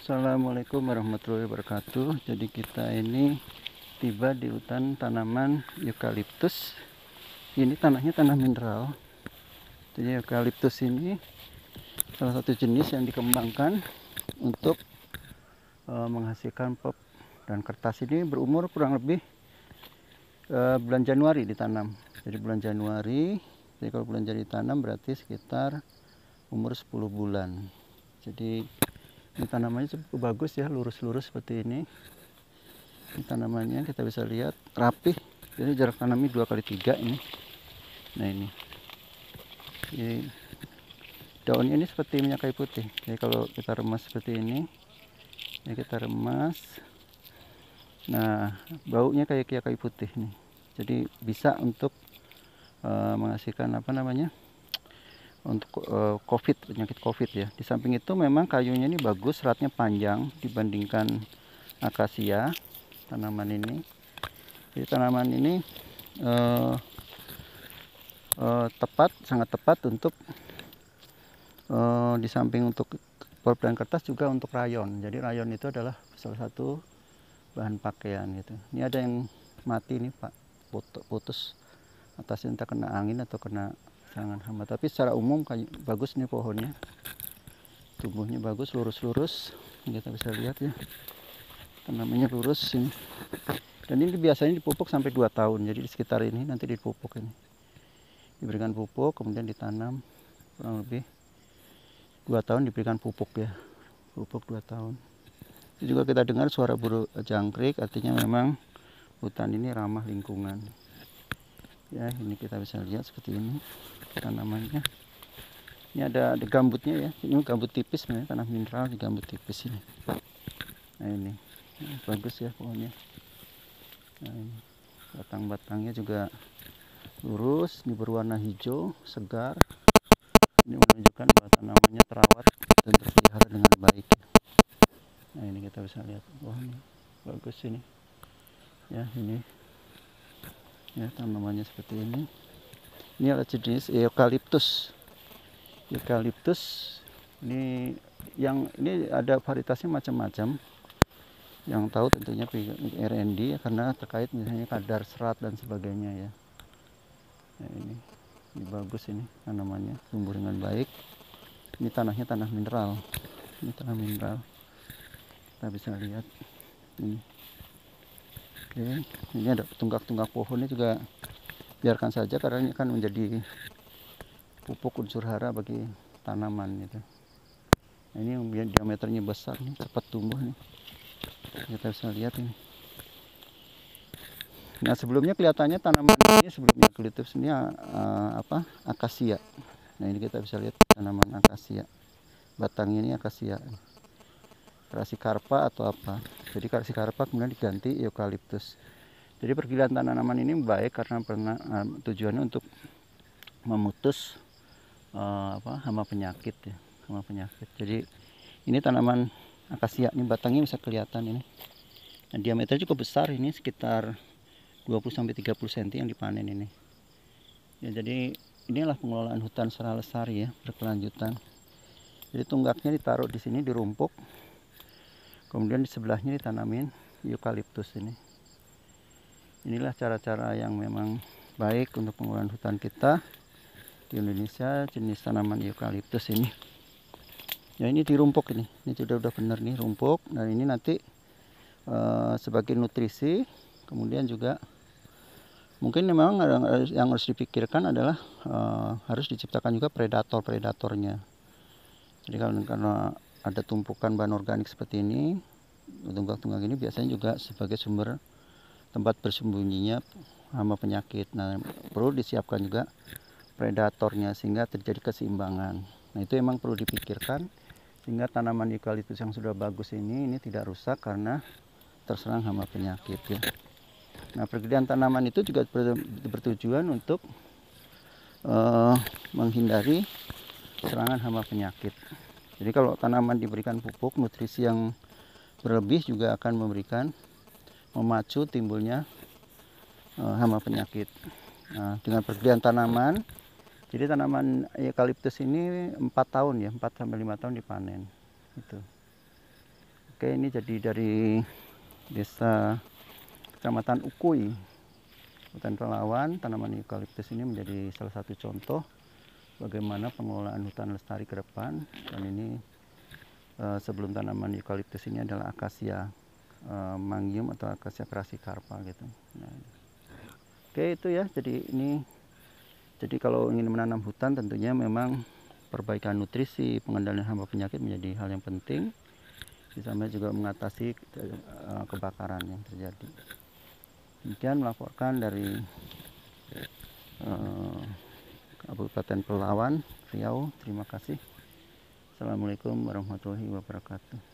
Assalamualaikum warahmatullahi wabarakatuh. Jadi kita ini tiba di hutan tanaman eukaliptus. Ini tanahnya tanah mineral. Jadi eukaliptus ini salah satu jenis yang dikembangkan untuk menghasilkan pulp dan kertas. Ini berumur kurang lebih bulan Januari ditanam. Jadi bulan Januari. Jadi kalau bulan Januari ditanam berarti sekitar umur 10 bulan. Jadi ini tanamannya cukup bagus ya, lurus-lurus seperti ini. Ini tanamannya kita bisa lihat rapih. Jadi jarak tanamnya 2x3 ini. Nah ini daunnya ini seperti minyak kayu putih. Jadi kalau kita remas seperti ini, ya kita remas. Nah baunya kayak kayu putih nih. Jadi bisa untuk menghasilkan apa namanya? Untuk penyakit COVID ya. Di samping itu memang kayunya ini bagus, seratnya panjang dibandingkan akasia tanaman ini. Jadi tanaman ini sangat tepat untuk di samping untuk pulp dan kertas juga untuk rayon. Jadi rayon itu adalah salah satu bahan pakaian gitu. Ini ada yang mati nih Pak, putus atasnya entah kena angin atau kena serangan hama, tapi secara umum bagus nih pohonnya, tumbuhnya bagus, lurus-lurus. Kita bisa lihat ya, tanamannya lurus ini. Dan ini biasanya dipupuk sampai 2 tahun. Jadi di sekitar ini nanti dipupuk ini, diberikan pupuk, kemudian ditanam kurang lebih 2 tahun diberikan pupuk ya, pupuk 2 tahun. Itu juga kita dengar suara burung jangkrik, artinya memang hutan ini ramah lingkungan. Ya, ini kita bisa lihat seperti ini tanamannya. Ini ada gambutnya ya. Ini gambut tipis sebenarnya, tanah mineral di gambut tipis ini. Nah ini bagus ya pohonnya. Nah ini batang-batangnya juga lurus, ini berwarna hijau segar. Ini menunjukkan bahwa tanamannya terawat dan terpelihara dengan baik. Nah ini kita bisa lihat pohonnya bagus ini. Ya ini. Ya tanamannya seperti ini. Ini adalah jenis eukaliptus. Eukaliptus ini ada varietasnya macam-macam. Yang tahu tentunya RND karena terkait misalnya kadar serat dan sebagainya ya. Nah, ini bagus ini tanamannya, tumbuh dengan baik. Ini tanahnya tanah mineral. Ini tanah mineral. Kita bisa lihat ini. Oke, ini ada tunggak-tunggak pohonnya juga biarkan saja karena ini akan menjadi pupuk unsur hara bagi tanaman gitu. Nah, ini yang diameternya besar nih, cepat tumbuh nih. Kita bisa lihat ini. Nah sebelumnya kelihatannya tanaman ini sebelumnya eukaliptus ini akasia. Nah ini kita bisa lihat tanaman akasia. Batangnya ini akasia. Crassicarpa atau apa. Jadi Crassicarpa kemudian diganti eukaliptus. Jadi pergiliran tanaman ini baik karena tujuannya untuk memutus hama penyakit ya, hama penyakit. Jadi ini tanaman akasia, ini batangnya bisa kelihatan ini. Nah, diameternya cukup besar ini, sekitar 20-30 cm yang dipanen ini. Ya, jadi inilah pengelolaan hutan secara lestari ya, berkelanjutan. Jadi tunggaknya ditaruh di sini dirumpuk. Kemudian di sebelahnya ditanamin eukaliptus ini. Inilah cara-cara yang memang baik untuk pengelolaan hutan kita di Indonesia, jenis tanaman eukaliptus ini. Ya ini dirumpuk ini sudah benar nih rumpuk. Dan ini nanti sebagai nutrisi, kemudian juga mungkin memang yang harus dipikirkan adalah harus diciptakan juga predatornya. Jadi karena ada tumpukan bahan organik seperti ini, tunggak-tunggak ini biasanya juga sebagai sumber tempat bersembunyinya hama penyakit. Nah perlu disiapkan juga predatornya sehingga terjadi keseimbangan. Nah itu memang perlu dipikirkan sehingga tanaman eukaliptus yang sudah bagus ini tidak rusak karena terserang hama penyakit ya. Nah pergiliran tanaman itu juga bertujuan untuk menghindari serangan hama penyakit. Jadi kalau tanaman diberikan pupuk, nutrisi yang berlebih juga akan memacu timbulnya hama penyakit. Nah, dengan pergiliran tanaman, jadi tanaman eukaliptus ini 4 tahun ya, 4-5 tahun dipanen. Itu. Oke, ini jadi dari desa Kecamatan Ukui, hutan relawan. Tanaman eukaliptus ini menjadi salah satu contoh bagaimana pengelolaan hutan lestari ke depan. Dan ini sebelum tanaman eukaliptus ini adalah akasia mangium atau akasia crassicarpa gitu. Nah, oke, itu ya. Jadi kalau ingin menanam hutan tentunya memang perbaikan nutrisi, pengendalian hama penyakit menjadi hal yang penting. Sampai juga mengatasi kebakaran yang terjadi. Demikian melaporkan dari Kabupaten Pelalawan, Riau. Terima kasih. Assalamualaikum warahmatullahi wabarakatuh.